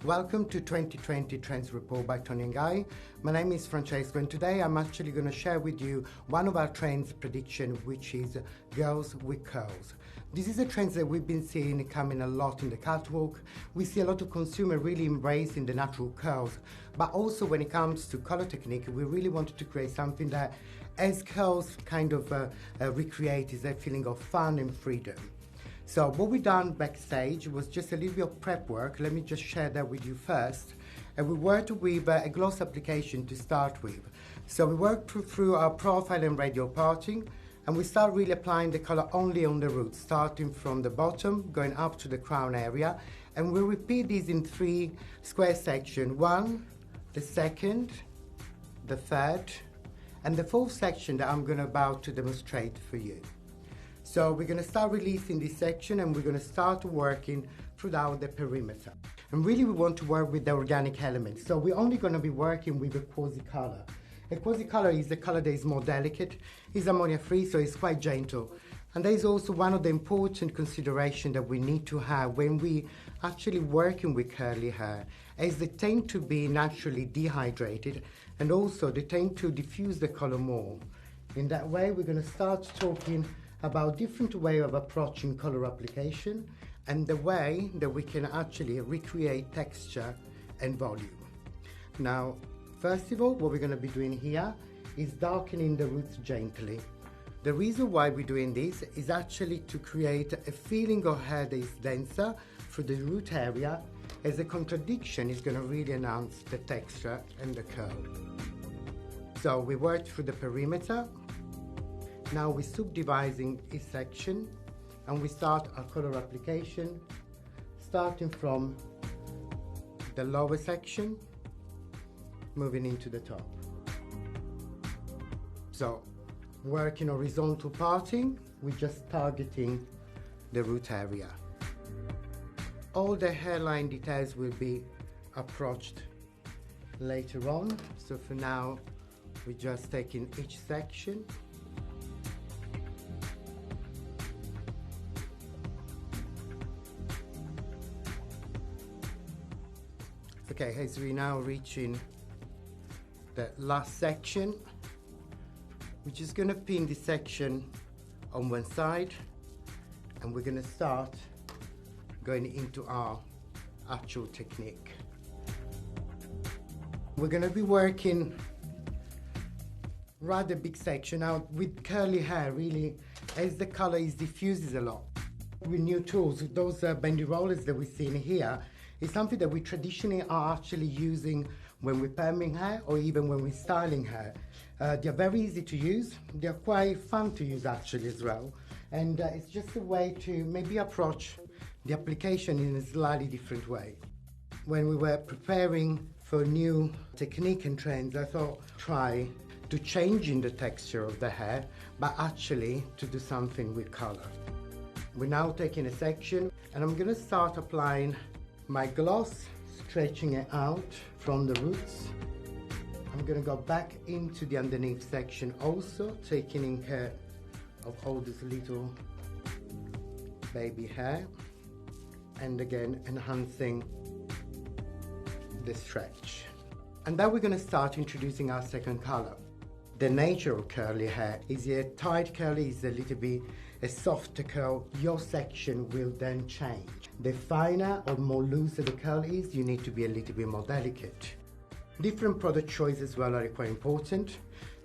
Welcome to 2020 Trends Report by TONI&GUY. My name is Francesco and today I'm actually going to share with you one of our trends prediction, which is girls with curls. This is a trend that we've been seeing coming a lot in the catwalk. We see a lot of consumers really embracing the natural curls, but also when it comes to color technique, we really wanted to create something that as curls kind of recreate is a feeling of fun and freedom. So what we done backstage was just a little bit of prep work. Let me just share that with you first. And we worked with a gloss application to start with. So we worked through our profile and radial parting, and we start really applying the color only on the roots, starting from the bottom, going up to the crown area. And we repeat these in 3 square sections. 1, the 2nd, the 3rd, and the 4th section that I'm about to demonstrate for you. So we're going to start releasing this section and we're going to start working throughout the perimeter. And really we want to work with the organic elements. So we're only going to be working with a quasi color. A quasi color is a color that is more delicate, is ammonia free, so it's quite gentle. And that is also one of the important considerations that we need to have when we actually working with curly hair, as they tend to be naturally dehydrated and also they tend to diffuse the color more. In that way we're going to start talking about different way of approaching color application and the way that we can actually recreate texture and volume. Now, first of all, what we're going to be doing here is darkening the roots gently. The reason why we're doing this is actually to create a feeling of hair that is denser through the root area, as a contradiction is going to really enhance the texture and the curl. So we worked through the perimeter. Now we're subdividing each section and we start our color application starting from the lower section, moving into the top. So working horizontal parting, we're just targeting the root area. All the hairline details will be approached later on. So for now, we're just taking each section. Okay, as we're now reaching the last section, we're just going to pin this section on one side and we're going to start going into our actual technique. We're going to be working rather big section. Now with curly hair, really, as the color is diffuses a lot. With new tools, those bendy rollers that we're seeing here, it's something that we traditionally are actually using when we're perming hair or even when we're styling hair. They're very easy to use. They're quite fun to use actually as well. And it's just a way to maybe approach the application in a slightly different way. When we were preparing for new technique and trends, I thought try to change in the texture of the hair, but actually to do something with color. We're now taking a section and I'm going to start applying my gloss, stretching it out from the roots. I'm going to go back into the underneath section also, taking care of all this little baby hair and again enhancing the stretch. And then we're going to start introducing our second color. The nature of curly hair is a tight curly, is a little bit a softer curl. Your section will then change. The finer or more looser the curl is, you need to be a little bit more delicate. Different product choices as well are quite important.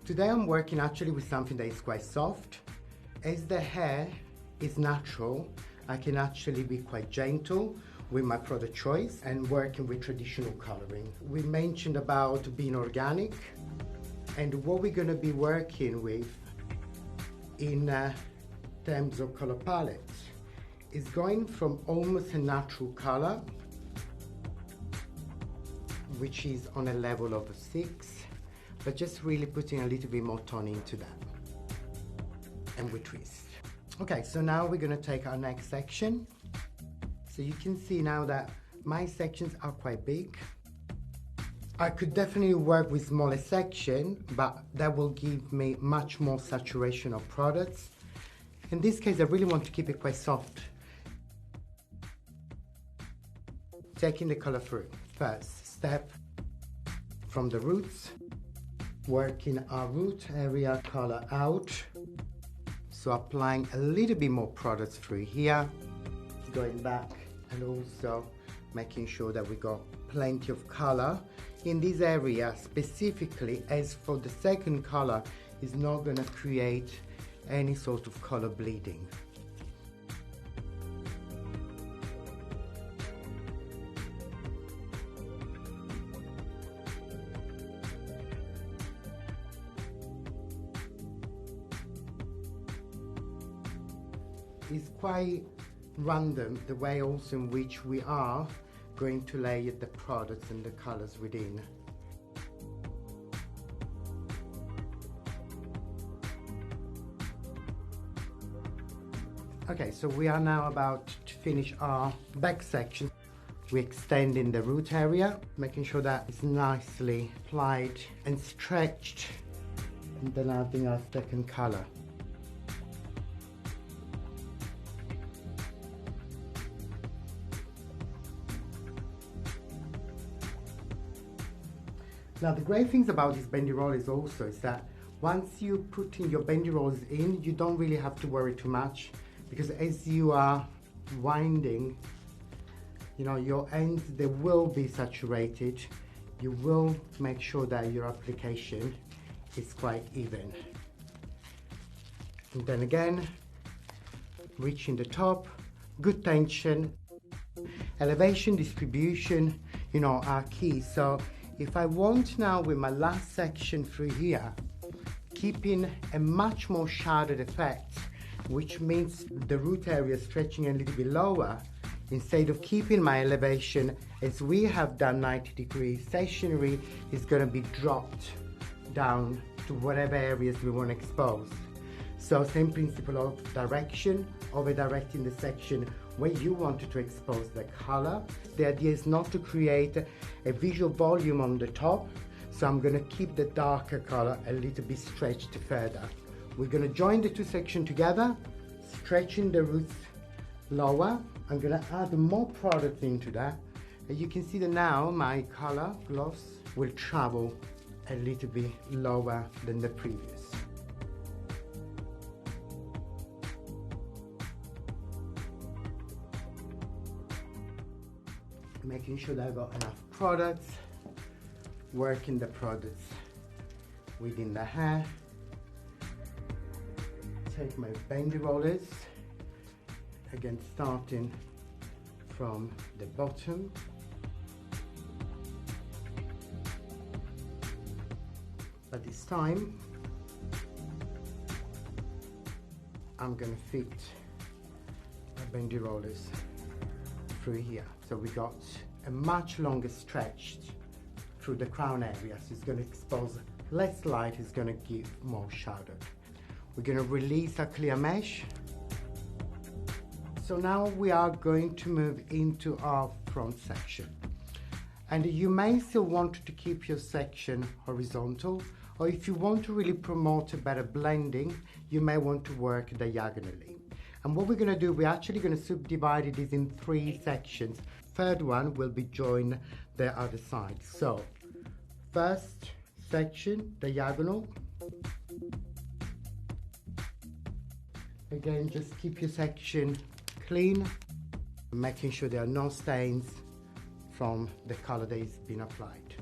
Today I'm working actually with something that is quite soft. As the hair is natural, I can actually be quite gentle with my product choice and working with traditional coloring. We mentioned about being organic, and what we're going to be working with in terms of color palette is going from almost a natural color, which is on a level of 6, but just really putting a little bit more tone into that, and we twist. Okay, so now we're going to take our next section. So you can see now that my sections are quite big. I could definitely work with smaller section, but that will give me much more saturation of products. In this case, I really want to keep it quite soft. Taking the color through. first step from the roots, working our root area color out. So applying a little bit more products through here, going back and also making sure that we got plenty of color in this area specifically, as for the second color is not going to create any sort of color bleeding. It's quite random the way also in which we are going to layer the products and the colors within. Okay, so we are now about to finish our back section. We're extending the root area, making sure that it's nicely applied and stretched, and then adding our second color. Now the great things about these bendy rollers also is that once you put in your bendy rollers in, you don't really have to worry too much, because as you are winding, you know, your ends, they will be saturated. You will make sure that your application is quite even. And then again, reaching the top, good tension, elevation, distribution, you know, are key. So if I want now with my last section through here, keeping a much more shadowed effect, which means the root area stretching a little bit lower, instead of keeping my elevation as we have done 90 degrees, stationary is going to be dropped down to whatever areas we want to expose. So same principle of direction, over directing the section where you wanted to expose the color. The idea is not to create a visual volume on the top, so I'm going to keep the darker color a little bit stretched further. We're going to join the two sections together, stretching the roots lower. I'm going to add more product into that. As you can see that now my color gloss will travel a little bit lower than the previous. Making sure that I've got enough products, working the products within the hair. Take my bendy rollers, again starting from the bottom. But this time I'm going to fit my bendy rollers through here. So we got a much longer stretch through the crown area, so it's going to expose less light, it's going to give more shadow. We're going to release our clear mesh. So now we are going to move into our front section. And you may still want to keep your section horizontal, or if you want to really promote a better blending, you may want to work diagonally. And what we're going to do, we're actually going to subdivide this in 3 sections. Third one will be join the other side. So first section, diagonal. Again, just keep your section clean, making sure there are no stains from the color that is being applied.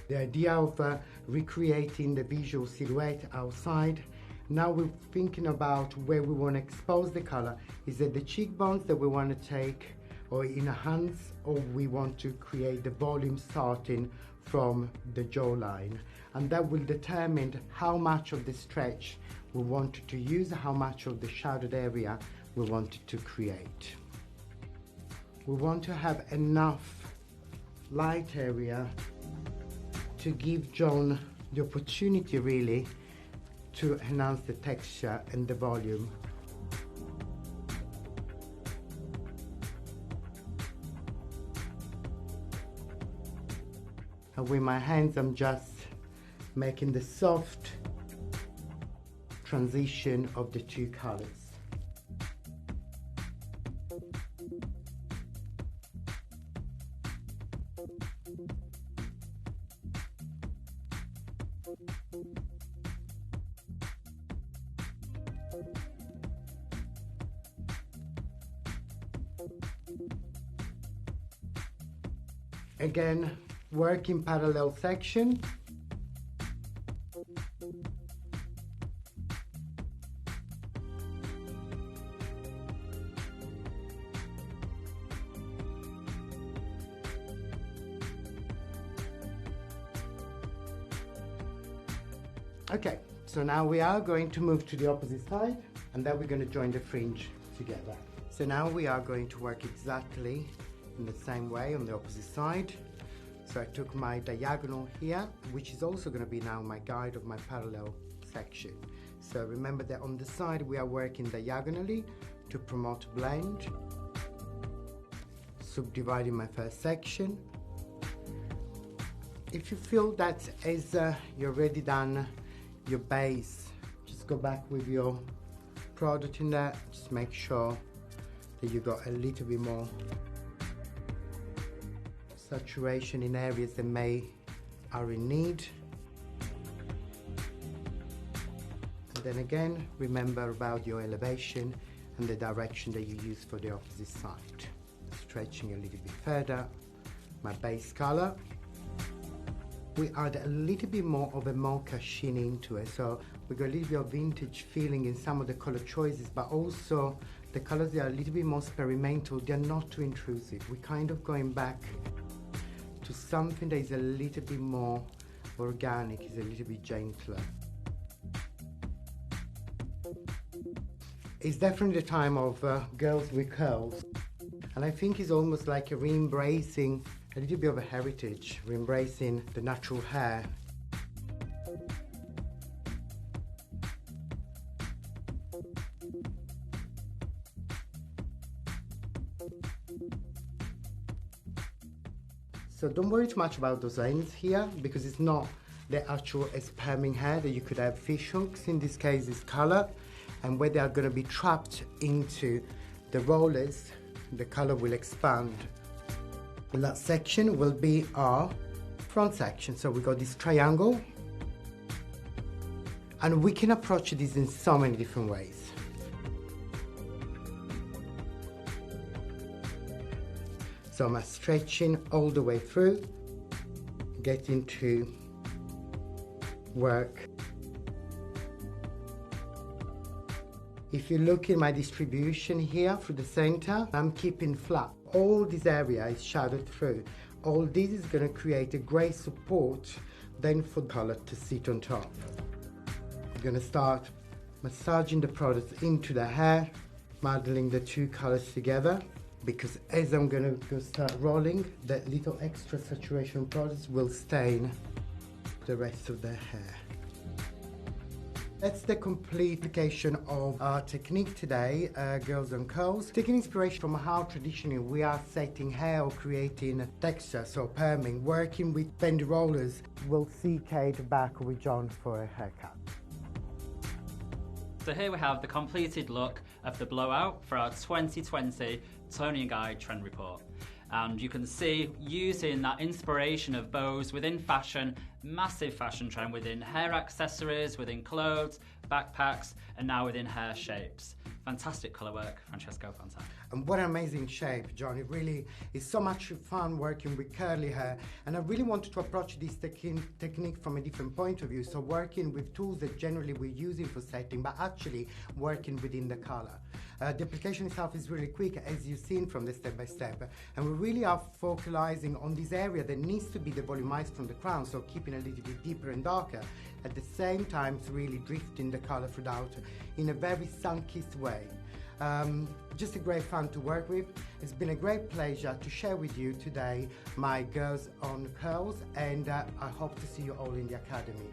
The idea of recreating the visual silhouette outside, now we're thinking about where we want to expose the color. Is it the cheekbones that we want to take, or in the hands, or we want to create the volume starting from the jawline? And that will determine how much of the stretch we wanted to use, how much of the shadowed area we wanted to create. We want to have enough light area to give John the opportunity really to enhance the texture and the volume. And with my hands I'm just making the soft transition of the 2 colors. Again, work in parallel section. Okay, so now we are going to move to the opposite side, and then we're going to join the fringe together. So now we are going to work exactly in the same way on the opposite side. So I took my diagonal here, which is also going to be now my guide of my parallel section. So remember that on the side we are working diagonally to promote blend, subdividing my first section. If you feel that as you're already done your base, just go back with your product in there, just make sure that you got a little bit more saturation in areas that are in need. And then again, remember about your elevation and the direction that you use for the opposite side. Stretching a little bit further, my base color. We add a little bit more of a mocha sheen into it, so we got a little bit of vintage feeling in some of the color choices, but also the colors that are a little bit more experimental, they're not too intrusive. We're kind of going back to something that is a little bit more organic, is a little bit gentler. It's definitely the time of girls with curls, and I think it's almost like a re-embracing a little bit of a heritage, re-embracing the natural hair. So don't worry too much about those ends here, because it's not the actual sperming hair that you could have fish hooks. In this case, it's color, and where they are going to be trapped into the rollers, the color will expand. The last section will be our front section. So we got this triangle, and we can approach this in so many different ways. So I'm stretching all the way through, getting to work. If you look at my distribution here through the center, I'm keeping flat. All this area is shadowed through. All this is going to create a great support then for the color to sit on top. I'm going to start massaging the product into the hair, modeling the two colors together, because as I'm going to go start rolling, that little extra saturation products will stain the rest of the hair. That's the complete application of our technique today, Girls and Curls. Taking inspiration from how traditionally we are setting hair or creating texture, so perming, working with bendy rollers. We'll see Kate back with John for a haircut. So here we have the completed look of the blowout for our 2020 Toni and Guy trend report. And you can see, using that inspiration of bows within fashion, massive fashion trend within hair accessories, within clothes, backpacks, and now within hair shapes. Fantastic colour work, Francesco, fantastic. And what an amazing shape, John. It really is so much fun working with curly hair. And I really wanted to approach this technique from a different point of view. So working with tools that generally we're using for setting, but actually working within the color. The application itself is really quick, as you've seen from the step-by-step. And we really are focalizing on this area that needs to be devolumized from the crown, so keeping a little bit deeper and darker. At the same time, it's really drifting the color throughout in a very sun-kissed way. Just a great fun to work with. It's been a great pleasure to share with you today my Girls on Curls, and I hope to see you all in the Academy.